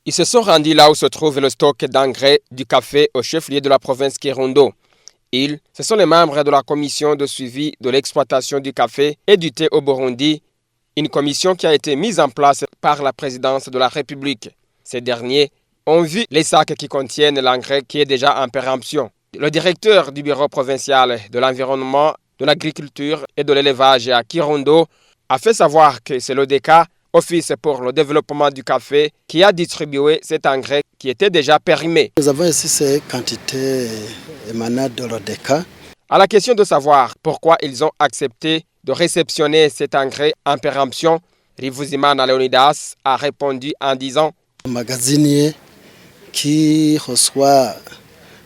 Ils se sont rendus là où se trouve le stock d'engrais du café au chef-lieu de la province Kirundo. Ce sont les membres de la commission de suivi de l'exploitation du café et du thé au Burundi, une commission qui a été mise en place par la présidence de la République. Ces derniers ont vu les sacs qui contiennent l'engrais qui est déjà en péremption. Le directeur du bureau provincial de l'environnement, de l'agriculture et de l'élevage à Kirundo a fait savoir que c'est l'ODK, Office pour le développement du café, qui a distribué cet engrais qui était déjà périmé. Nous avons ici ces quantités émanant de l'ODK. À la question de savoir pourquoi ils ont accepté de réceptionner cet engrais en péremption, Rivuzimana Leonidas a répondu en disant: Le magasinier qui reçoit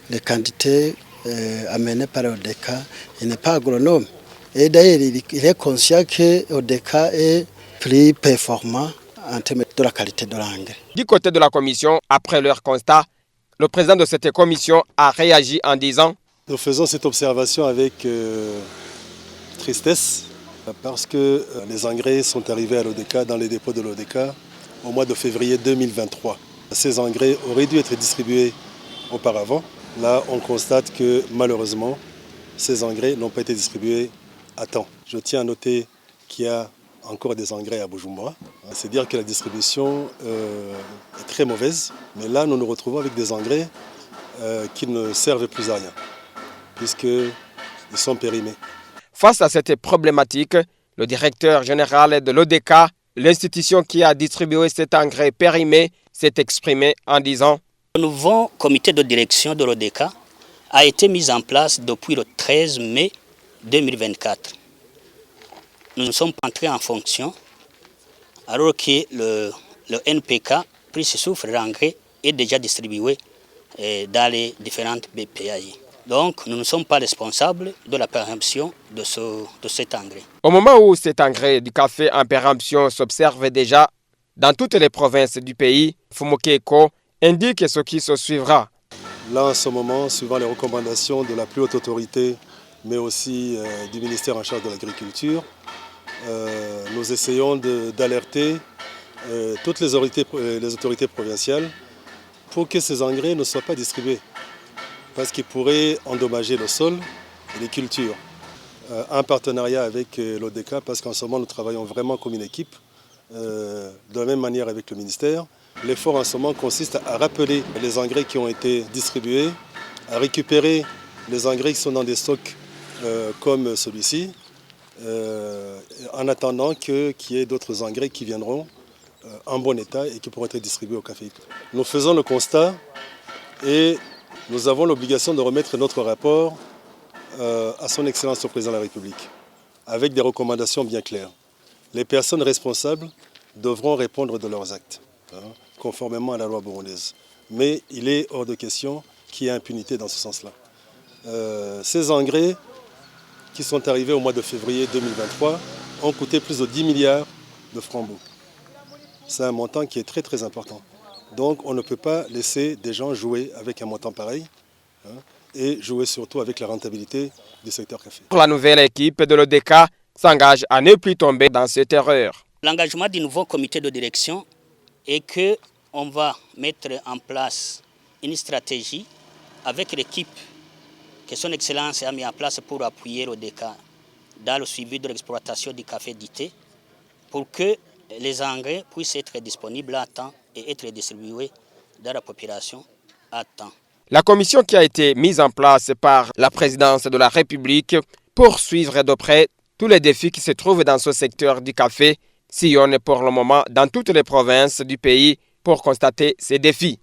les quantités amenées par l'ODK, il n'est pas agronome. Et d'ailleurs, il est conscient que l'ODK est plus performant en termes de la qualité de l'engrais. Du côté de la commission, après leur constat, le président de cette commission a réagi en disant: Nous faisons cette observation avec tristesse parce que les engrais sont arrivés à l'ODK, dans les dépôts de l'ODK, au mois de février 2023. Ces engrais auraient dû être distribués auparavant. Là, on constate que malheureusement, ces engrais n'ont pas été distribués à temps. Je tiens à noter qu'il y a encore des engrais à Bujumbura. C'est dire que la distribution est très mauvaise. Mais là, nous nous retrouvons avec des engrais qui ne servent plus à rien, puisqu'ils sont périmés. Face à cette problématique, le directeur général de l'ODK, l'institution qui a distribué cet engrais périmé, s'est exprimé en disant: Le nouveau comité de direction de l'ODK a été mis en place depuis le 13 mai 2024. Nous ne sommes pas entrés en fonction alors que le NPK, prix souffre d'engrais, est déjà distribué dans les différentes BPAI. Donc nous ne sommes pas responsables de la péremption de cet engrais. Au moment où cet engrais du café en péremption s'observe déjà dans toutes les provinces du pays, Fumokeko indique ce qui se suivra. Là, en ce moment, suivant les recommandations de la plus haute autorité, mais aussi du ministère en charge de l'agriculture, nous essayons d'alerter toutes les autorités provinciales pour que ces engrais ne soient pas distribués, parce qu'ils pourraient endommager le sol et les cultures. En partenariat avec l'ODK, parce qu'en ce moment nous travaillons vraiment comme une équipe, de la même manière avec le ministère. L'effort en ce moment consiste à rappeler les engrais qui ont été distribués, à récupérer les engrais qui sont dans des stocks comme celui-ci, en attendant qu'il y ait d'autres engrais qui viendront en bon état et qui pourront être distribués au café. Nous faisons le constat et nous avons l'obligation de remettre notre rapport à son Excellence le Président de la République, avec des recommandations bien claires. Les personnes responsables devront répondre de leurs actes, conformément à la loi burundaise. Mais il est hors de question qu'il y ait impunité dans ce sens-là. Ces engrais qui sont arrivés au mois de février 2023 ont coûté plus de 10 milliards de francs. C'est un montant qui est très très important. Donc on ne peut pas laisser des gens jouer avec un montant pareil et jouer surtout avec la rentabilité du secteur café. La nouvelle équipe de l'ODK s'engage à ne plus tomber dans cette erreur. L'engagement du nouveau comité de direction est qu'on va mettre en place une stratégie avec l'équipe que son Excellence a mis en place pour appuyer l'ODK dans le suivi de l'exploitation du café d'Ité pour que les engrais puissent être disponibles à temps et être distribués dans la population à temps. La commission qui a été mise en place par la présidence de la République pour suivre de près tous les défis qui se trouvent dans ce secteur du café sillonne pour le moment dans toutes les provinces du pays pour constater ces défis.